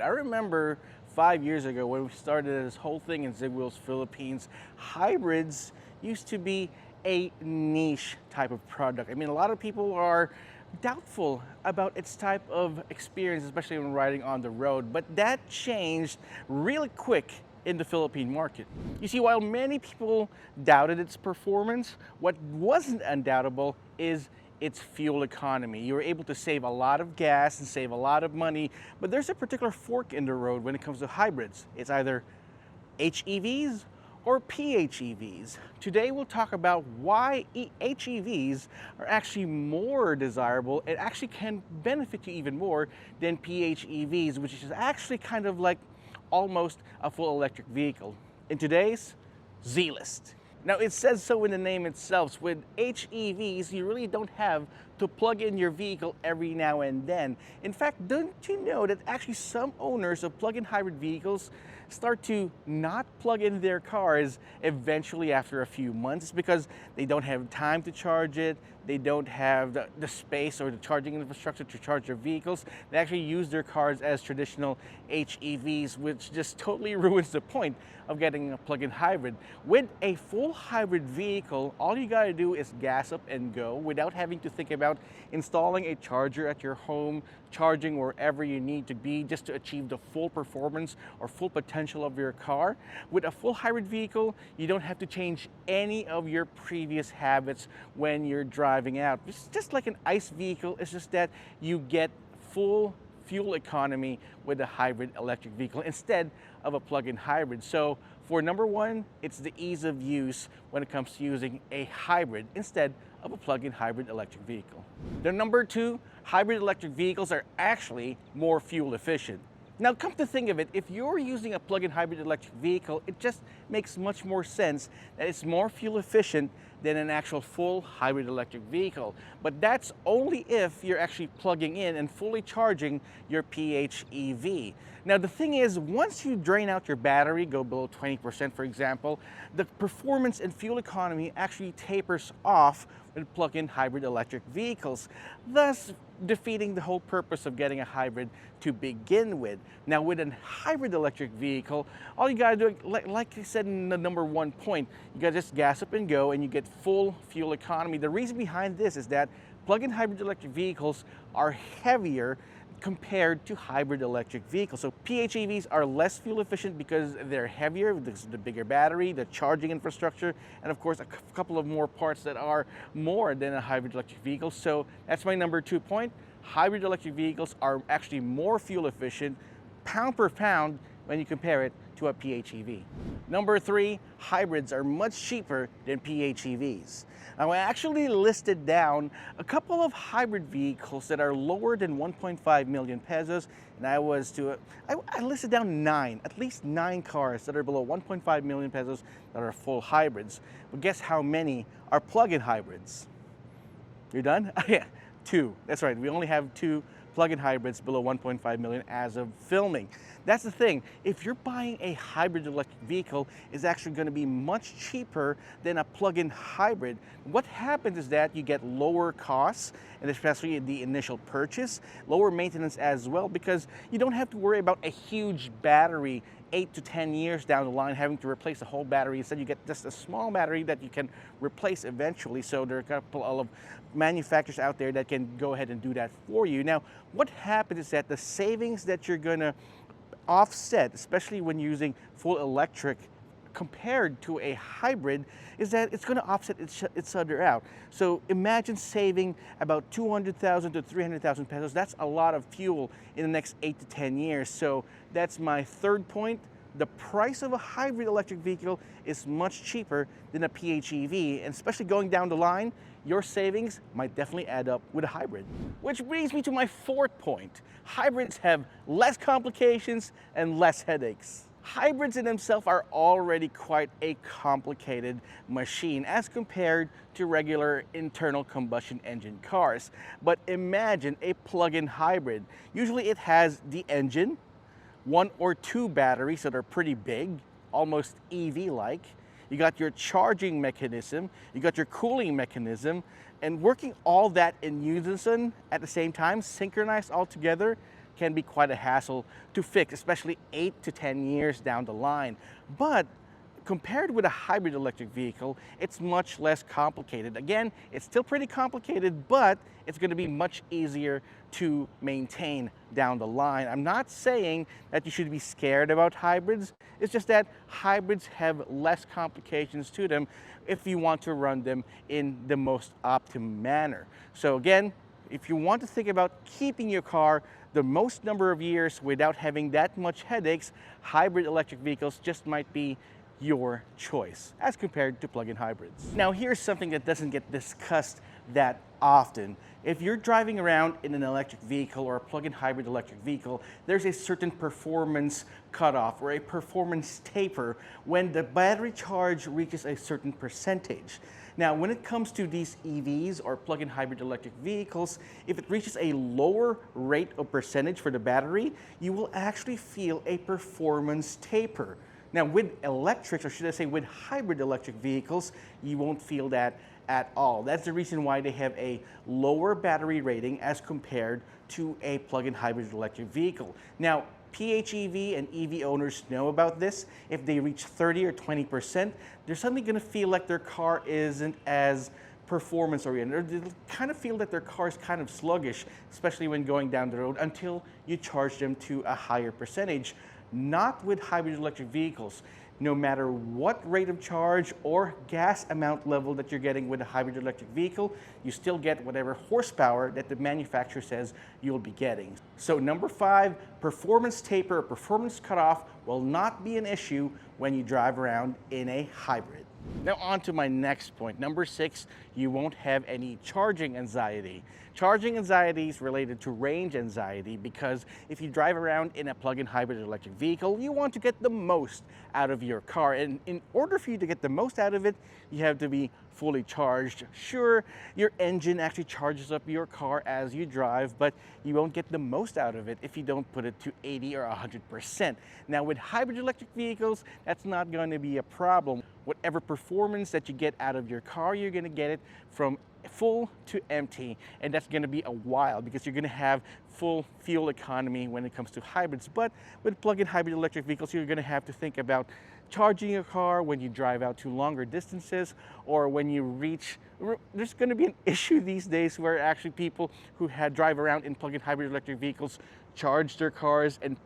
I remember 5 years ago when we started this whole thing in Zigwheels Philippines, hybrids used to be a niche type of product. I mean, a lot of people are doubtful about its type of experience, especially when riding on the road, but that changed really quick in the Philippine market. You see, while many people doubted its performance, what wasn't undoubtable is its fuel economy. You were able to save a lot of gas and save a lot of money, but there's a particular fork in the road when it comes to hybrids. It's either HEVs or PHEVs. Today we'll talk about why HEVs are actually more desirable and actually can benefit you even more than PHEVs, which is actually kind of like almost a full electric vehicle. In today's Z-List. Now, it says so in the name itself. With HEVs, you really don't have to plug in your vehicle every now and then. In fact, don't you know that actually some owners of plug-in hybrid vehicles start to not plug in their cars eventually after a few months because they don't have time to charge it, they don't have the space or the charging infrastructure to charge their vehicles. They actually use their cars as traditional HEVs, which just totally ruins the point of getting a plug-in hybrid. With a full hybrid vehicle, all you gotta do is gas up and go without having to think about installing a charger at your home, charging wherever you need to be just to achieve the full performance or full potential of your car. With a full hybrid vehicle, you don't have to change any of your previous habits when you're driving out. It's just like an ICE vehicle, it's just that you get full fuel economy with a hybrid electric vehicle instead of a plug-in hybrid. So for number one, it's the ease of use when it comes to using a hybrid instead of a plug-in hybrid electric vehicle. The number two, hybrid electric vehicles are actually more fuel efficient. Now, come to think of it, if you're using a plug-in hybrid electric vehicle, it just makes much more sense that it's more fuel efficient than an actual full hybrid electric vehicle. But that's only if you're actually plugging in and fully charging your PHEV. Now, the thing is, once you drain out your battery, go below 20%, for example, the performance and fuel economy actually tapers off with plug-in hybrid electric vehicles, thus defeating the whole purpose of getting a hybrid to begin with. Now, with a hybrid electric vehicle, all you gotta do, like I said in the number one point, you gotta just gas up and go and you get full fuel economy. The reason behind this is that plug-in hybrid electric vehicles are heavier compared to hybrid electric vehicles. So PHEVs are less fuel efficient because they're heavier, the bigger battery, the charging infrastructure, and of course a couple of more parts that are more than a hybrid electric vehicle. So that's my number 2 point. Hybrid electric vehicles are actually more fuel efficient, pound per pound, when you compare it to a PHEV. Number 3, hybrids are much cheaper than PHEVs. Now, I actually listed down a couple of hybrid vehicles that are lower than 1.5 million pesos, and I listed down at least nine cars that are below 1.5 million pesos that are full hybrids. But guess how many are plug-in hybrids? You're done? Yeah, 2. That's right, we only have 2 plug-in hybrids below 1.5 million as of filming. That's the thing, if you're buying a hybrid electric vehicle, it's actually going to be much cheaper than a plug-in hybrid. What happens is that you get lower costs, and especially the initial purchase, lower maintenance as well, because you don't have to worry about a huge battery 8 to 10 years down the line having to replace the whole battery. Instead, you get just a small battery that you can replace eventually. So there are a couple of manufacturers out there that can go ahead and do that for you. Now, what happens is that the savings that you're gonna offset, especially when using full electric compared to a hybrid, is that it's going to offset each other out. So imagine saving about 200,000 to 300,000 pesos. That's a lot of fuel in the next 8 to 10 years. So that's my third point. The price of a hybrid electric vehicle is much cheaper than a PHEV, and especially going down the line, your savings might definitely add up with a hybrid. Which brings me to my fourth point. Hybrids have less complications and less headaches. Hybrids in themselves are already quite a complicated machine as compared to regular internal combustion engine cars. But imagine a plug-in hybrid. Usually it has the engine, 1 or 2 batteries that are pretty big, almost EV-like. You got your charging mechanism, you got your cooling mechanism, and working all that in unison at the same time, synchronized all together, can be quite a hassle to fix, especially 8 to 10 years down the line. But compared with a hybrid electric vehicle, it's much less complicated. Again, it's still pretty complicated, but it's going to be much easier to maintain down the line. I'm not saying that you should be scared about hybrids. It's just that hybrids have less complications to them if you want to run them in the most optimum manner. So again, if you want to think about keeping your car the most number of years without having that much headaches, hybrid electric vehicles just might be your choice as compared to plug-in hybrids. Now here's something that doesn't get discussed that often. If you're driving around in an electric vehicle or a plug-in hybrid electric vehicle, there's a certain performance cutoff or a performance taper when the battery charge reaches a certain percentage. Now, when it comes to these EVs or plug-in hybrid electric vehicles, if it reaches a lower rate of percentage for the battery, you will actually feel a performance taper. Now with electrics, or should I say with hybrid electric vehicles, you won't feel that at all. That's the reason why they have a lower battery rating as compared to a plug-in hybrid electric vehicle. Now, PHEV and EV owners know about this. If they reach 30 or 20%, they're suddenly going to feel like their car isn't as performance oriented. They'll kind of feel that their car is kind of sluggish, especially when going down the road, until you charge them to a higher percentage. Not with hybrid electric vehicles. No matter what rate of charge or gas amount level that you're getting with a hybrid electric vehicle, you still get whatever horsepower that the manufacturer says you'll be getting. So number 5, performance taper or performance cutoff will not be an issue when you drive around in a hybrid. Now on to my next point. Number 6, you won't have any charging anxiety. Charging anxiety is related to range anxiety because if you drive around in a plug-in hybrid electric vehicle, you want to get the most out of your car. And in order for you to get the most out of it, you have to be fully charged. Sure, your engine actually charges up your car as you drive, but you won't get the most out of it if you don't put it to 80 or 100%. Now with hybrid electric vehicles, that's not going to be a problem. Whatever performance that you get out of your car, you're going to get it from full to empty, and that's going to be a while because you're going to have full fuel economy when it comes to hybrids. But with plug-in hybrid electric vehicles, you're going to have to think about charging your car when you drive out to longer distances or when you reach. There's going to be an issue these days where actually people who drive around in plug-in hybrid electric vehicles charge their cars and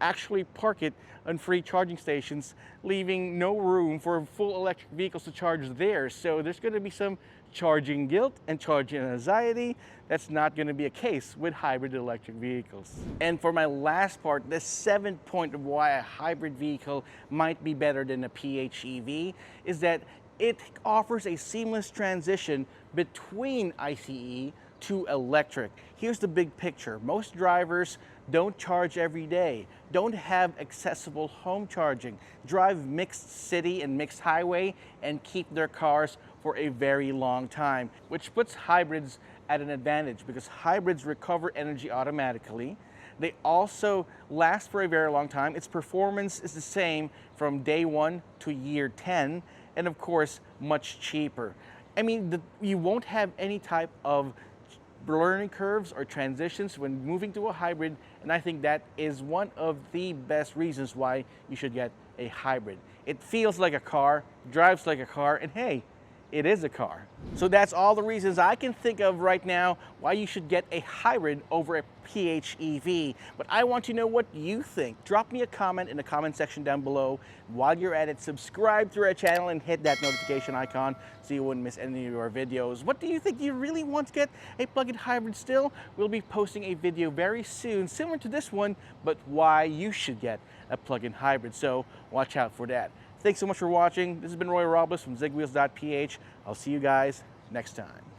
actually park it on free charging stations, leaving no room for full electric vehicles to charge theirs. So there's going to be some charging guilt and charging anxiety. That's not going to be a case with hybrid electric vehicles. And for my last part, the 7th point of why a hybrid vehicle might be better than a PHEV is that it offers a seamless transition between ICE to electric. Here's the big picture. Most drivers don't charge every day, don't have accessible home charging, drive mixed city and mixed highway, and keep their cars for a very long time, which puts hybrids at an advantage because hybrids recover energy automatically. They also last for a very long time. Its performance is the same from day 1 to year 10, and of course, much cheaper. I mean, you won't have any type of learning curves or transitions when moving to a hybrid, and I think that is one of the best reasons why you should get a hybrid. It feels like a car, drives like a car, and hey, it is a car. So that's all the reasons I can think of right now why you should get a hybrid over a PHEV. But I want to know what you think. Drop me a comment in the comment section down below. While you're at it, subscribe to our channel and hit that notification icon so you wouldn't miss any of our videos. What do you think? Do you really want to get a plug-in hybrid still? We'll be posting a video very soon, similar to this one, but why you should get a plug-in hybrid. So watch out for that. Thanks so much for watching. This has been Roy Robles from zigwheels.ph. I'll see you guys next time.